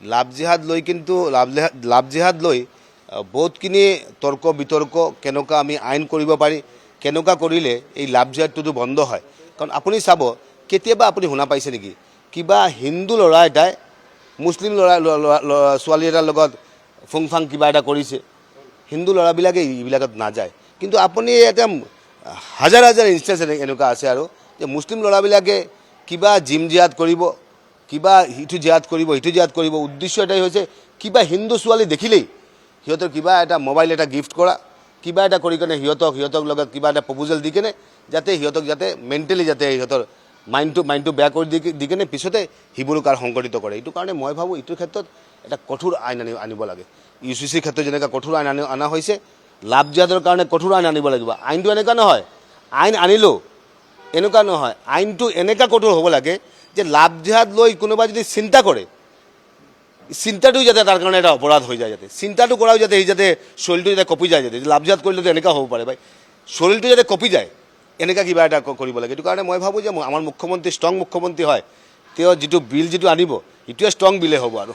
লাভ জিহাদ লৈ বহুতখিনি তৰ্ক বিতৰ্ক কেনেকুৱা আমি আইন কৰিব পাৰি, কেনেকুৱা কৰিলে এই লাভ জিহাদটো বন্ধ হয়। কাৰণ আপুনি চাব, কেতিয়াবা আপুনি শুনা পাইছে নেকি কিবা হিন্দু ল'ৰা এটাই মুছলিম ছোৱালী এটাৰ লগত ফুংফাং কিবা এটা কৰিছে? হিন্দু ল'ৰাবিলাকে এইবিলাকত নাযায়। কিন্তু আপুনি এটা হাজাৰ হাজাৰ ইনষ্টেঞ্চ এনেকুৱা আছে আৰু যে মুছলিম ল'ৰাবিলাকে কিবা জিম জিহাদ কৰিব, কিবা ইটো জিহাদ কৰিব, উদ্দেশ্য এটাই হৈছে কিবা হিন্দু ছোৱালী দেখিলেই সিহঁতৰ কিবা এটা মোবাইল এটা গিফ্ট কৰা, কিবা এটা কৰি কেনে সিহঁতক লগত কিবা এটা প্ৰপ'জেল দি কেনে যাতে সিহঁতক মেণ্টেলি সিহঁতৰ মাইণ্ডটো বেয়া কৰি দি কেনে পিছতে সিবোৰক আৰু সংগঠিত কৰে। এইটো কাৰণে মই ভাবোঁ এইটোৰ ক্ষেত্ৰত এটা কঠোৰ আইন আনিব লাগে। UCCৰ ক্ষেত্ৰত যেনেকৈ কঠোৰ আইন অনা হৈছে, লাভ জিহাদৰ কাৰণে কঠোৰ আইন আনিব লাগিব। আইনটো এনেকুৱা নহয়, আইন আনিলেও এনেকুৱা নহয়, আইনটো এনেকুৱা কঠোৰ হ'ব লাগে যে লাভ জিহাদ লৈ কোনোবা যদি চিন্তা কৰে, চিন্তাটো যাতে তাৰ কাৰণে এটা অপৰাধ হৈ যায়, চিন্তাটো কৰাও যাতে শৰীৰটো কঁপি যায়, লাভ জিহাদ কৰিলেতো এনেকুৱা হ'ব পাৰে ভাই, শৰীৰটো যাতে কঁপি যায়, এনেকুৱা কিবা এটা কৰিব লাগে। এইটো কাৰণে মই ভাবোঁ যে আমাৰ মুখ্যমন্ত্ৰী ষ্ট্ৰং মুখ্যমন্ত্ৰী হয়, তেওঁ যিটো বিল আনিব সেইটোৱে ষ্ট্ৰং বিলে হ'ব আৰু